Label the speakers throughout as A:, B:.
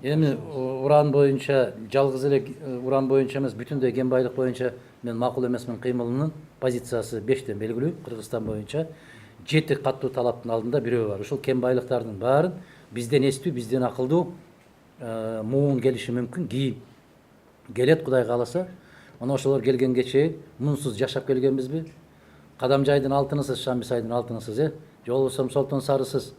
A: Эми уран боюнча жалгыз эле уран боюнча эмес, бүтүндөй кен байлык боюнча мен макул эмесмин кыймылынын позициясы 5тен белгилүү. Кыргызстан боюнча 7 каттуу талаптын алдында бирөө бар. Ушул кен байлыктардын баарын бизден эстүү, бизден акылдуу муун келиши мүмкүн. Кийин келет, Кудай кааласа. Мына ошолор келгенге чейин мунсуз жашап келгенбизби? Кадамжайдын алтынысыз, Шамбисайдын алтынысыз, же болбосо Солтон Сарысыз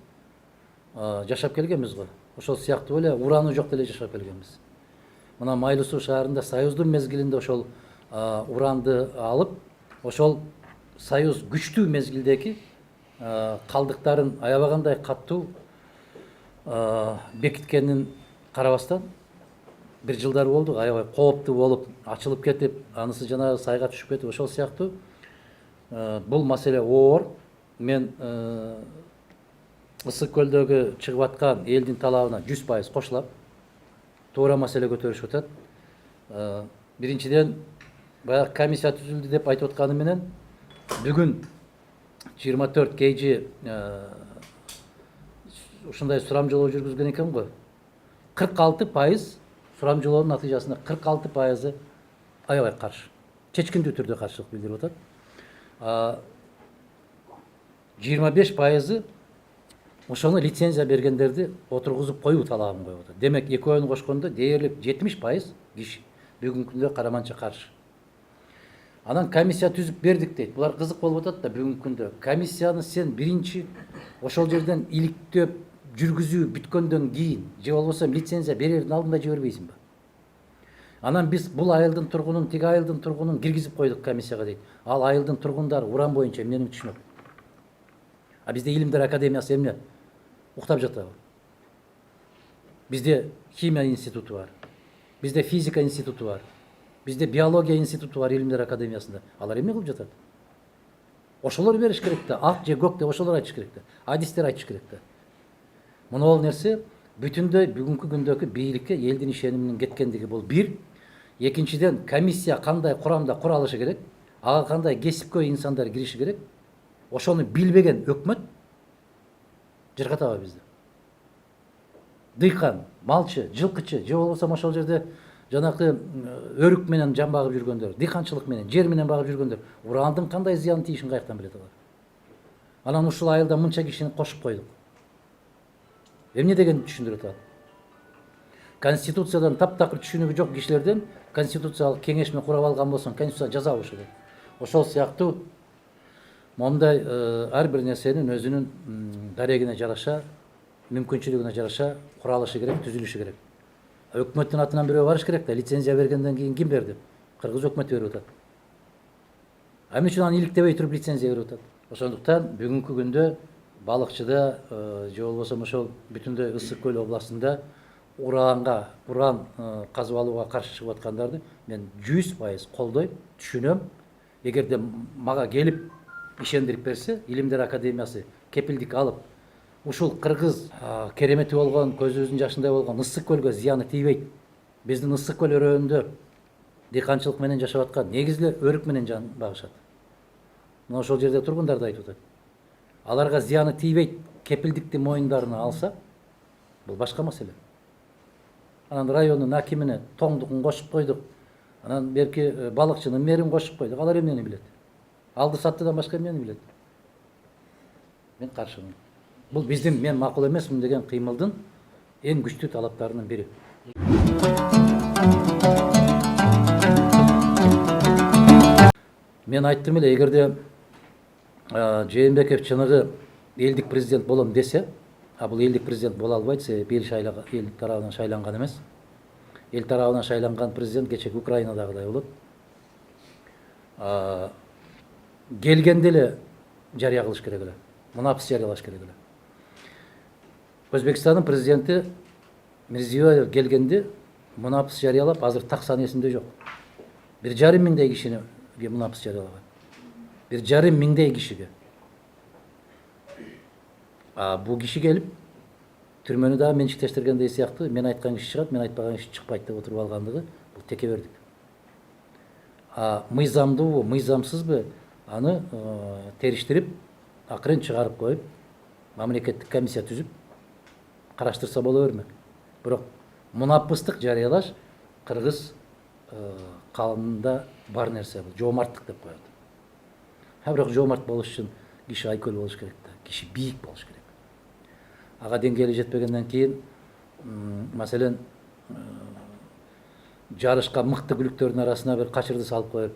A: жашап келгенбиз го. Ошол сыяктуу эле ураны жок деле жашап келгенбиз. Мына Майлуу Суу шаарында Союздун мезгилинде ошол уранды алып, ошол Союз күчтүү мезгилдеги калдыктарын аябагандай каттуу бекиткенин карабастан бир жылдар болду, аябай кооптуу болуп, ачылып кетип, анысы жанагы сайга түшүп кетип, ошол сыяктуу бул маселе оор. Мен Ысык көлдөгү чыгып аткан элдин талабына 100% кошулам. Туура маселе көтөрүшүп атат. Биринчиден, баягы комиссия түзүлдү деп айтып атканы менен бүгүн 24 KG ушундай сурамжылоо жүргүзгөн экен го. 46% сурамжылоонун натыйжасында 46% аябай каршы. Чечкиндүү түрдө каршылык билдирип атат. 25% ошону лицензия бергендерди отургузуп коюу талабын коюп атат. Демек, экөөнү кошкондо дээрлик 70% киши бүгүнкү күндө караманча каршы. Анан комиссия түзүп бердик дейт. Булар кызык болуп атат да бүгүнкү күндө. Комиссияны сен биринчи ошол жерден иликтеп жүргүзүү бүткөндөн кийин, же болбосо лицензия берердин алдында жибербейсиңби? Анан биз бул айылдын тургунун, тиги айылдын тургунун киргизип койдук комиссияга дейт. Ал айылдын тургундары уран боюнча эмнени түшүнөт? А бизде Илимдер Академиясы эмне? Уктап жатабы? Бизде химия институту бар. Бизде физика институту бар. Бизде биология институту бар Илимдер Академиясында. Алар эмне кылып жатат? Ошолор бериш керек да, ак же көк деп ошолор айтыш керек да. Адистер айтыш керек да. Мына нерсе бүтүндөй бүгүнкү күндөгү бийликке элдин ишениминин кеткендиги бул бир. Экинчиден, комиссия кандай курамда куралышы керек? Ага кандай кесипкөй инсандар кириши керек? Ошону билбеген өкмөт жыргатабы бизди? Дыйкан, малчы, жылкычы, же болбосо ошол жерде жанакы өрүк менен жан багып жүргөндөр, дыйканчылык менен, жер менен багып жүргөндөр урандын кандай зыян тийишин каяктан билет алар? Анан ушул айылда мынча кишини кошуп койдук. Эмне деген түшүндүрүп атат? Конституциядан таптакыр түшүнүгү жок кишилерден конституциялык кеңешме курап алган болсоң, конституция жаза болушу. Ошол сыяктуу момундай ар бир нерсенин өзүнүн дарегине жараша, мүмкүнчүлүгүнө жараша куралышы керек, түзүлүшү керек. Өкмөттүн атынан бирөө барыш керек да, лицензия бергенден кийин ким берди? Кыргыз өкмөтү берип атат. Эмне үчүн аны иликтебей туруп лицензия берип атат? Ошондуктан бүгүнкү күндө балыкчыда же болбосо ошол бүтүндөй Ысык көл областында уран казып алууга каршы чыгып аткандарды мен 100% колдойм, түшүнөм. Эгерде мага келип ишендирип берсе, Илимдер Академиясы кепилдик алып, ушул кыргыз керемети болгон, көзүбүздүн жашындай болгон Ысык көлгө зыяны тийбейт. Биздин Ысык көл өрөөнүндө дыйканчылык менен жашап аткан, негизи өрүк менен жан багышат. Мына ошол жерде тургундар да айтып атат. Аларга зыяны тийбейт, кепилдикти моюндарына алса, бул башка маселе. Анан райондун акимине тоңдугун кошуп койдук. Анан берки балыкчынын мэрин кошуп койдук. Алар эмнени билет? Алды саттыдан башка эмнени билет? Мен каршымын. Бул биздин мен макул эмесмин деген кыймылдын эң күчтүү талаптарынын бири. Мен айттым эле, эгерде Жээнбеков чыныгы элдик президент болом десе, бул элдик президент боло албайт, себеби эл тарабынан шайланган эмес. Эл тарабынан шайланган президент кечеги Украинадагыдай болот. Келгенде эле жарыя кылыш керек эле. Мунапыс жарыялаш керек эле. Өзбекстандын президенти Мирзиёев келгенде мунапыс жарыялап, азыр так сан эсимде жок. 1,5 миңдей кишини мунапыс жарыялаган. 1,5 миңдей кишиге. Бул киши келип түрмөнү дагы менчиктештиргендей сыяктуу, мен айткан киши чыгат, мен айтпаган киши чыкпайт деп отуруп алгандыгы бул текебердик. Мыйзамдуубу, мыйзамсызбы, аны териштирип, акырын чыгарып коюп, мамлекеттик комиссия түзүп караштырса боло бермек. Бирок мунапыстык жарыялаш кыргыз калымында бар нерсе бул, жоомарттык деп коет. Бирок жоомарт болуш үчүн киши айкөл болуш керек да, киши бийик болуш керек. Ага деңгээли жетпегенден кийин, маселен, жарышка мыкты күлүктөрдүн арасына бир качырды салып коюп,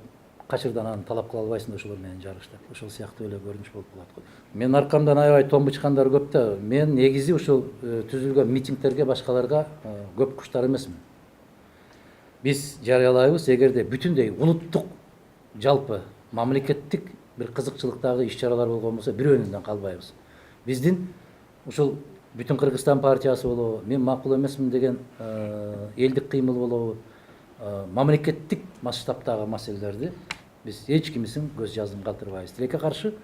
A: качырдан аны талап кыла албайсың да ошолор менен жарыштап. Ошол сыяктуу эле көрүнүш болуп калат го. Менин аркамдан аябай томбучкандар көп да, мен негизи ушул түзүлгөн митингтерге башкаларга көп куштар эмесмин. Биз жарыялайбыз, эгерде бүтүндөй улуттук жалпы мамлекеттик бир кызыкчылыктагы иш-чаралар болгон болсо бирөөнүндөн калбайбыз. Биздин ушул бүтүн Кыргызстан партиясы болобу, мен макул эмесмин деген элдик кыймыл болобу, мамлекеттик масштабтагы маселелерди биз эч кимисин көз жаздын калтырбайбыз. Тилекке каршы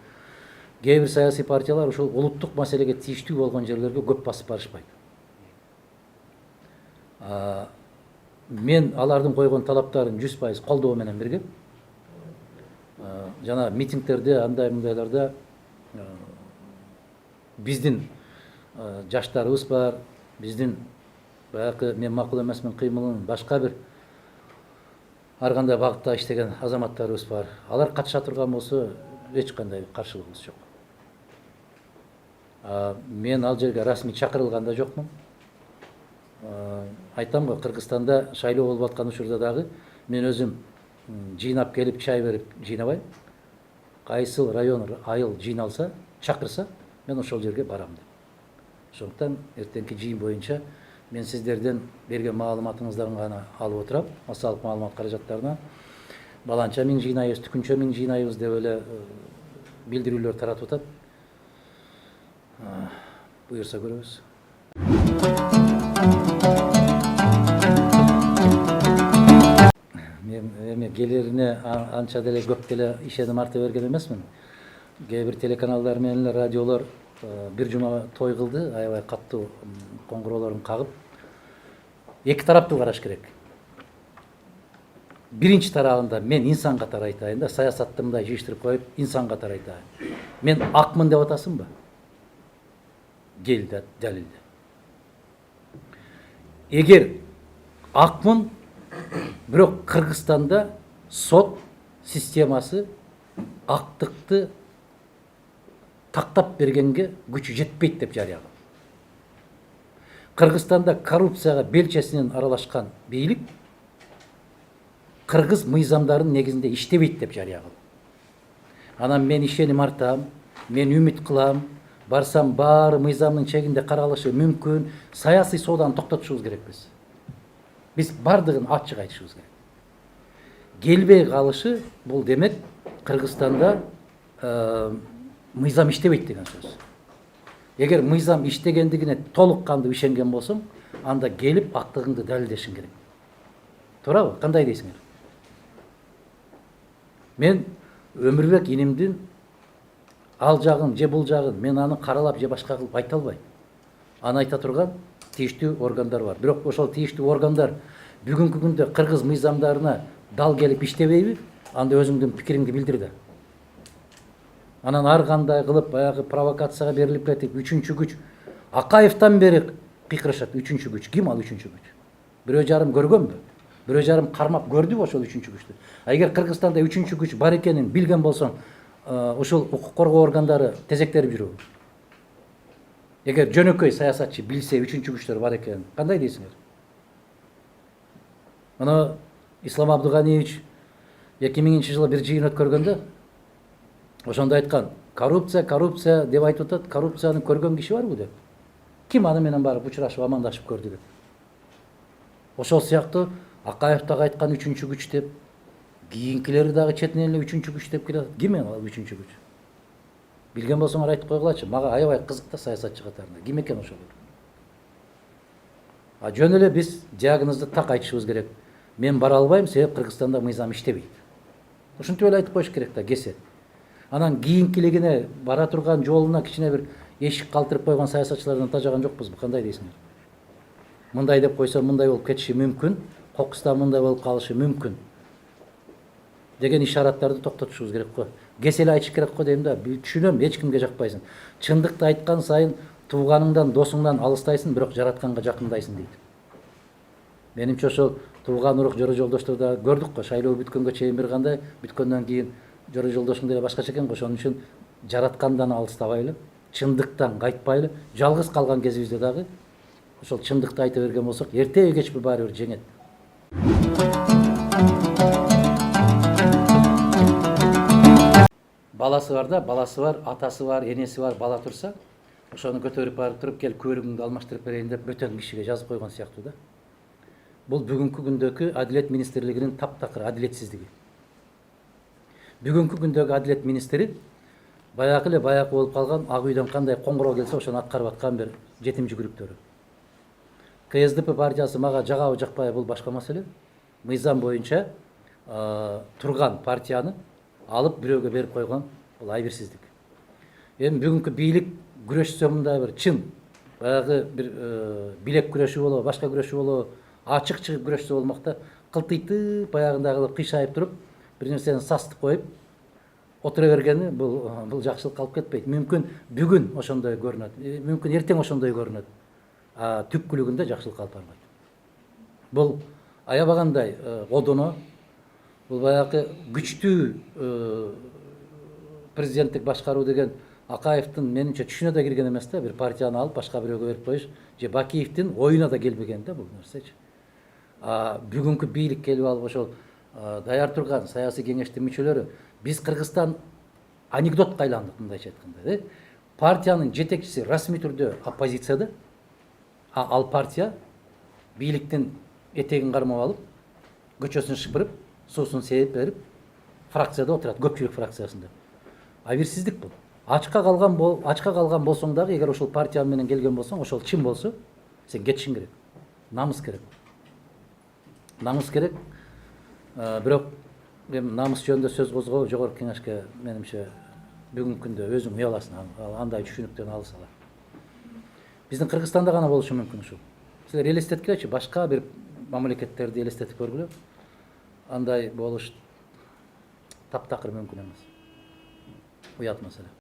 A: кээ бир саясий партиялар ушул улуттук маселеге тийиштүү болгон жерлерге көп басып барышпайт. Мен алардын койгон талаптарын 100% колдоо менен бирге жана митингтерде, андай мындайларда биздин жаштарыбыз бар, биздин баягы мен макул эмесмин кыймылынын башка бир ар кандай багытта иштеген азаматтарыбыз бар. Алар катыша турган болсо эч кандай каршылыгыбыз жок. Мен ал жерге расмий чакырылган да жокмун. Айтам го, Кыргызстанда шайлоо болуп аткан учурда дагы мен өзүм жыйнап келип чай берип жыйнабайм. Кайсыл район айыл жыйналса, чакырса, мен ошол жерге барам деп. Ошондуктан эртеңки жыйын боюнча мен сиздерден берген маалыматыңыздарды гана алып отурам. Массалык маалымат каражаттарына баланча миң жыйнайбыз, түкүнчө миң жыйнайбыз деп эле билдирүүлөр таратып атат. Буюрса көрөбүз. Мен эми келерине анча деле көп деле ишеним арта берген эмесмин. Кээ бир телеканалдар менен эле радиолор бир жума той кылды, аябай каттуу коңгуроолорун кагып. Эки тараптуу караш керек. Биринчи тарабында мен инсан катары айтайын да, саясатты мындай жыйыштырып коюп, инсан катары айтайын. Мен акмын деп атасыңбы? Кел да далилде. Эгер акмын, бирок Кыргызстанда сот системасы актыкты тактап бергенге күчү жетпейт деп жарыя кылды. Кыргызстанда коррупцияга белчесинен аралашкан бийлик кыргыз мыйзамдарын негизинде иштебейт деп жарыя кылды. Анан мен ишеним артам, мен үмүт кылам, барсам баары мыйзамдын чегинде каралышы мүмкүн, саясий сооданы токтотушубуз керекпиз. Биз бардыгын ачык айтышыбыз керек. Келбей калышы бул демек Кыргызстанда мыйзам иштебейт деген сөз. Эгер мыйзам иштегендигине толук кандуу ишенген болсоң, анда келип актыгыңды далилдешиң керек. Туурабы? Кандай дейсиңер? Мен Өмүрбек инимдин ал жагын же бул жагын мен аны каралап же башка кылып айта албайм. Аны айта турган тийиштүү органдар бар. Бирок ошол тийиштүү органдар бүгүнкү күндө кыргыз мыйзамдарына дал келип иштебейби? Анда өзүңдүн пикириңди билдир да. Анан ар кандай кылып баягы провокацияга берилип кетип, үчүнчү күч Акаевтан бери кыйкырышат. Үчүнчү күч ким ал үчүнчү күч? Бирөө жарым көргөнбү? Бирөө жарым кармап көрдүбү ошол үчүнчү күчтү? Эгер Кыргызстанда үчүнчү күч бар экенин билген болсоң, ушул укук коргоо органдары тезектерип жүрөбү? Эгер жөнөкөй саясатчы билсе үчүнчү күчтөр бар экенин, кандай дейсиңер? Мына Ислам Абдыганиевич 2000-жылы бир жыйын өткөргөндө ошондо айткан, коррупция деп айтып атат, коррупцияны көргөн киши барбы деп. Ким аны менен барып учурашып амандашып көрдү деп. Ошол сыяктуу Акаев дагы айткан үчүнчү күч деп, кийинкилери дагы четинен эле үчүнчү күч деп келет. Ким ал үчүнчү күч? Билген болсоңор айтып койгулачы. Мага аябай кызык да саясатчы катарында. Ким экен ошолор? Жөн эле биз диагнозду так айтышыбыз керек. Мен бара албайм, себеп Кыргызстанда мыйзам иштебейт. Ушинтип эле айтып коюш керек да, кесе. Анан кийинкилигине бара турган жолуна кичине бир эшик калтырып койгон саясатчылардан тажаган жокпузбу? Кандай дейсиңер? Мындай деп койсо мындай болуп кетиши мүмкүн, кокуста мындай болуп калышы мүмкүн деген ишараттарды токтотушубуз керек го. Кесе эле айтыш керек го дейм да. Түшүнөм, эч кимге жакпайсың. Чындыкты айткан сайын тууганыңдан, досуңдан алыстайсың, бирок жаратканга жакындайсың дейт. Менимче ошол тууган урук жора жолдошторду көрдүк го, шайлоо бүткөнгө чейин бир кандай, бүткөндөн кийин жора жолдошуң деле башкача экен го. Ошон үчүн жараткандан алыстабайлы, чындыктан кайтпайлы, жалгыз калган кезибизде дагы ошол чындыкты айта берген болсок, эртеби кечпи баары бир жеңет. Баласы бар да, баласы бар, атасы бар, энеси бар, бала турса, ошону көтөрүп барып туруп, кел көлүгүңдү алмаштырып берейин деп бөтөн кишиге жазып койгон сыяктуу да. Бул бүгүнкү күндөгү Адилет министрлигинин таптакыр адилетсиздиги. Бүгүнкү күндөгү Адилет министри баягы эле баягы болуп калган Ак үйдөн кандай коңгуроо келсе ошону аткарып аткан бир жетим жүгүрүктөрү. КСДП партиясы мага жагабы жакпайбы бул башка маселе. Мыйзам боюнча турган партияны алып бирөөгө берип койгон бул айбирсиздик. Эми бүгүнкү бийлик күрөшсө мындай бир чын баягы бир билек күрөшү болобу, башка күрөшү болобу, ачык чыгып күрөшсө болмок да, кылтыйтып баягындай кылып кыйшайып туруп, бир нерсени састык коюп отура бергени бул жакшылыкка алып кетпейт. Мүмкүн бүгүн ошондой көрүнөт, мүмкүн эртең ошондой көрүнөт. Түпкүлүгүндө жакшылыкка алып барбайт. Бул аябагандай одоно, бул баягы күчтүү президенттик башкаруу деген Акаевдин менимче түшүнө да кирген эмес да, бир партияны алып башка бирөөгө берип коюш, же Бакиевдин оюна да келбеген да бул нерсечи. Бүгүнкү бийлик келип алып ошол даяр турган саясий кеңештин мүчөлөрү, биз Кыргызстан анекдотко айландык мындайча айтканда. Партиянын жетекчиси расмий түрдө оппозицияда, ал партия бийликтин этегин кармап алып, көчөсүн шыпырып, суусун сээп берип, фракцияда отурат, көпчүлүк фракциясында. Айбирсиздик бул. Ачка калган болсоң дагы, эгер ошол партия менен келген болсоң, ошол чын болсо, сен кетишиң керек. Намыс керек. Намыс керек. Бирок эми намыс жөнүндө сөз козгоо жогорку кеңешке менимче бүгүнкү күндө өзүң уяласың, андай түшүнүктөн алыс ала. Биздин Кыргызстанда гана болушу мүмкүн ушул. Силер элестеткилечи, башка бир мамлекеттерди элестетип көргүлө. Андай болуш таптакыр мүмкүн эмес. Уят маселе.